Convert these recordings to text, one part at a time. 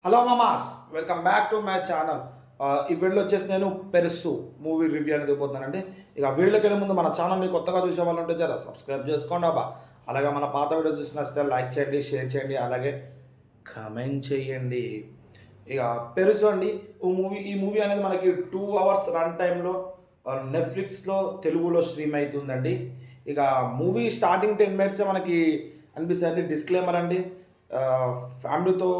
Hello మామాస్, welcome back to my channel. ఈ వీడియోలో వచ్చేసి నేను పెరుసు మూవీ రివ్యూ అనేది ఇవ్వబోతున్నానండి. ఇక వీడియోకి వెళ్ళే ముందు మన ఛానల్ని కొత్తగా చూసే వాళ్ళు ఉంటే జర సబ్స్క్రైబ్ చేసుకోండి అబ్బా. అలాగే మన పాత వీడియోస్ చూసినస్తే లైక్ చేయండి, షేర్ చేయండి, అలాగే కమెంట్ చేయండి. ఇక పెరుసు అండి ఈ మూవీ అనేది మనకి 2 hours రన్ టైంలో నెట్ఫ్లిక్స్లో తెలుగులో స్ట్రీమ్ అవుతుందండి. ఇక మూవీ స్టార్టింగ్ 10 minutes మనకి అనిపిస్తుంది. డిస్క్లైమర్ అండి, ఫ్యామిలీతో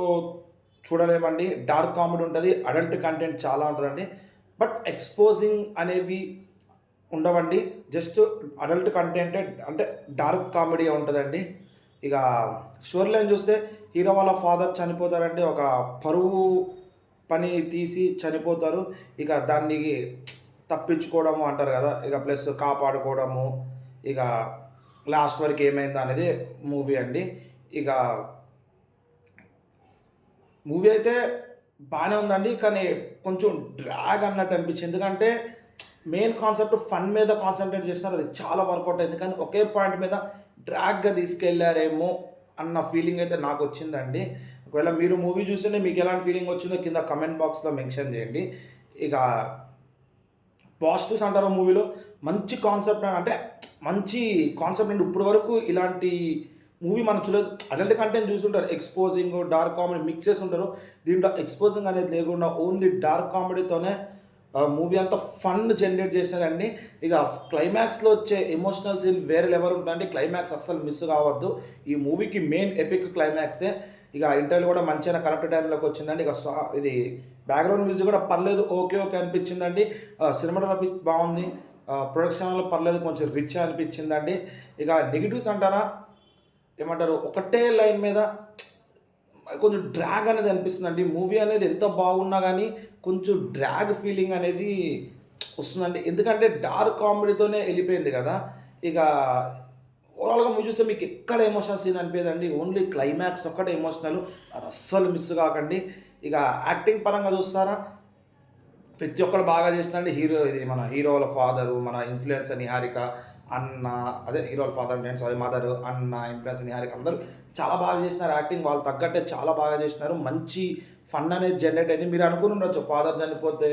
చూడలేమండి. డార్క్ కామెడీ ఉంటుంది, అడల్ట్ కంటెంట్ చాలా ఉంటుందండి. బట్ ఎక్స్పోజింగ్ అనేవి ఉండవండి. జస్ట్ అడల్ట్ కంటెంటే, అంటే డార్క్ కామెడీ ఉంటుందండి. ఇక స్టోరీ లైన్ చూస్తే హీరో వాళ్ళ ఫాదర్ చనిపోతారండి. ఒక పరువు పని తీసి చనిపోతారు. ఇక దాన్ని తప్పించుకోవడము అంటారు కదా, ఇక ప్లస్ కాపాడుకోవడము, ఇక లాస్ట్ వరకు ఏమైందో అనేది మూవీ అండి. ఇక మూవీ అయితే బాగానే ఉందండి, కానీ కొంచెం డ్రాగ్ అన్నట్టు అనిపించింది. ఎందుకంటే మెయిన్ కాన్సెప్ట్ ఫన్ మీద కాన్సన్ట్రేట్ చేస్తున్నారు, అది చాలా వర్కౌట్ అయింది. కానీ ఒకే పాయింట్ మీద డ్రాగ్గా తీసుకెళ్లారేమో అన్న ఫీలింగ్ అయితే నాకు వచ్చిందండి. ఒకవేళ మీరు మూవీ చూస్తుంటే మీకు ఎలాంటి ఫీలింగ్ వచ్చిందో కింద కమెంట్ బాక్స్లో మెన్షన్ చేయండి. ఇక పాజిటివ్స్ అంటారు మూవీలో, మంచి కాన్సెప్ట్ అంటే మంచి కాన్సెప్ట్ అండి. ఇప్పుడు వరకు ఇలాంటి మూవీ మనం చూడలేదు. అడల్ట్ కంటెంట్ చూస్తుంటారు, ఎక్స్పోజింగ్ డార్క్ కామెడీ మిక్సెస్ ఉంటారు. దీంట్లో ఎక్స్పోజింగ్ అనేది లేకుండా ఓన్లీ డార్క్ కామెడీతోనే మూవీ అంతా ఫన్ జనరేట్ చేసినారండి. ఇక క్లైమాక్స్లో వచ్చే ఎమోషనల్ సీన్ వేరే లెవెల్ ఉంటుందండి. క్లైమాక్స్ అస్సలు మిస్ కావద్దు. ఈ మూవీకి మెయిన్ ఎపిక్ క్లైమాక్సే. ఇక ఇంటర్వ్యూ కూడా మంచిగా కరెక్ట్ టైంలోకి వచ్చిందండి. ఇక ఇది బ్యాక్గ్రౌండ్ మ్యూజిక్ కూడా పర్లేదు, ఓకే ఓకే అనిపించిందండి. సినిమాటోగ్రఫీ బాగుంది, ప్రొడక్షన్లో పర్లేదు, కొంచెం రిచ్ అనిపించిందండి. ఇక నెగిటివ్స్ అంటారా, ఏమంటారు, ఒకటే లైన్ మీద కొంచెం డ్రాగ్ అనేది అనిపిస్తుందండి. మూవీ అనేది ఎంత బాగున్నా కానీ కొంచెం డ్రాగ్ ఫీలింగ్ అనేది వస్తుందండి. ఎందుకంటే డార్క్ కామెడీతోనే వెళ్ళిపోయింది కదా. ఇక ఓవరాల్గా మూవీ చూస్తే మీకు ఎక్కడ ఎమోషనల్ సీన్ అనిపించదండి. ఓన్లీ క్లైమాక్స్ ఒక్కటే ఎమోషనల్, అది అస్సలు మిస్ కాకండి. ఇక యాక్టింగ్ పరంగా చూస్తారా, ప్రతి ఒక్కరు బాగా చేసిందండి. మన హీరో వాళ్ళ ఫాదరు, మన ఇన్ఫ్లుయెన్సర్ నిహారిక అన్న, అదే హీరో వాళ్ళ ఫాదర్ నేను సారీ మదర్, అన్న, ఇన్ఫ్లుయెన్సర్ నిహారిక అందరూ చాలా బాగా చేసినారు. యాక్టింగ్ వాళ్ళు తగ్గట్టే చాలా బాగా చేసినారు. మంచి ఫన్ అనేది జనరేట్ అయింది. మీరు అనుకుని ఉండొచ్చు ఫాదర్ చనిపోతే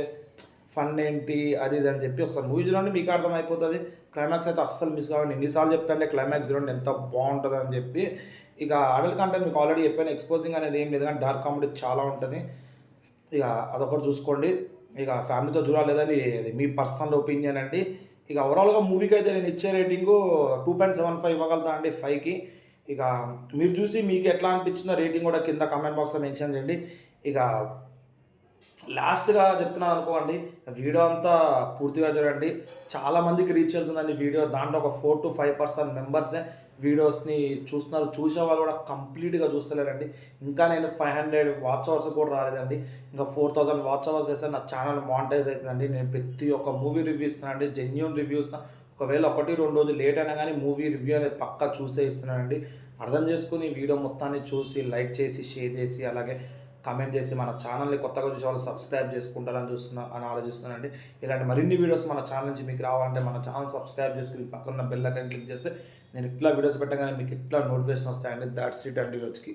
ఫన్ ఏంటి అది ఇది అని చెప్పి, ఒకసారి మూవీ చూడండి మీకు అర్థమైపోతుంది. క్లైమాక్స్ అయితే అస్సలు మిస్ కావండి. ఎన్నిసార్లు చెప్తాంటే క్లైమాక్స్ చూడండి ఎంత బాగుంటుంది అని చెప్పి. ఇక అడల్ట్ కంటెంట్ మీకు ఆల్రెడీ చెప్పాను, ఎక్స్పోజింగ్ అనేది ఏం లేదు, కానీ డార్క్ కామెడీ చాలా ఉంటుంది. ఇక అదొకటి చూసుకోండి. ఇక ఫ్యామిలీతో చూడాలేదని అది మీ పర్సనల్ ఒపీనియన్ అండి. ఇక ఓవరాల్గా మూవీకి అయితే నేను ఇచ్చే రేటింగు 2.75 ఇవ్వగలుగుతా అండి 5కి. ఇక మీరు చూసి మీకు ఎట్లా అనిపించిందో రేటింగ్ కూడా కింద కామెంట్ బాక్స్లో మెన్షన్ చేయండి. ఇక లాస్ట్గా చెప్తున్నాను అనుకోండి, వీడియో అంతా పూర్తిగా చూడండి. చాలామందికి రీచ్ అవుతుందండి వీడియో. దాంట్లో ఒక 4-5% మెంబర్సే వీడియోస్ని చూస్తున్నారు. చూసే వాళ్ళు కూడా కంప్లీట్గా చూస్తలేరండి. ఇంకా నేను 500 వాచ్ అవర్స్ కూడా రాలేదండి. ఇంకా 4000 వాచ్ అవర్స్ చేస్తే నా ఛానల్ మానిటైజ్ అవుతుందండి. నేను ప్రతి ఒక్క మూవీ రివ్యూ ఇస్తున్నానండి, జెన్యూన్ రివ్యూ ఇస్తాను. ఒకవేళ 1-2 రోజులు లేట్ అయినా కానీ మూవీ రివ్యూ అనేది పక్కా చూసే ఇస్తున్నానండి. అర్థం చేసుకుని వీడియో మొత్తాన్ని చూసి లైక్ చేసి షేర్ చేసి అలాగే కమెంట్ చేసి మన ఛానల్ని కొత్తగా చూసే వాళ్ళు సబ్స్క్రైబ్ చేసుకుంటారని ఆలోచిస్తున్నానండి. ఇలాంటి మరిన్ని వీడియోస్ మన ఛానల్ నుంచి మీకు రావాలంటే మన ఛానల్ సబ్స్క్రైబ్ చేసుకుని పక్కన బెల్ ఐకాన్ క్లిక్ చేస్తే నేను ఇట్లా వీడియోస్ పెట్టగానే మీకు ఇట్లా నోటిఫికేషన్ వస్తాయండి. దాట్స్ ఇట్ అండి రోజుకి.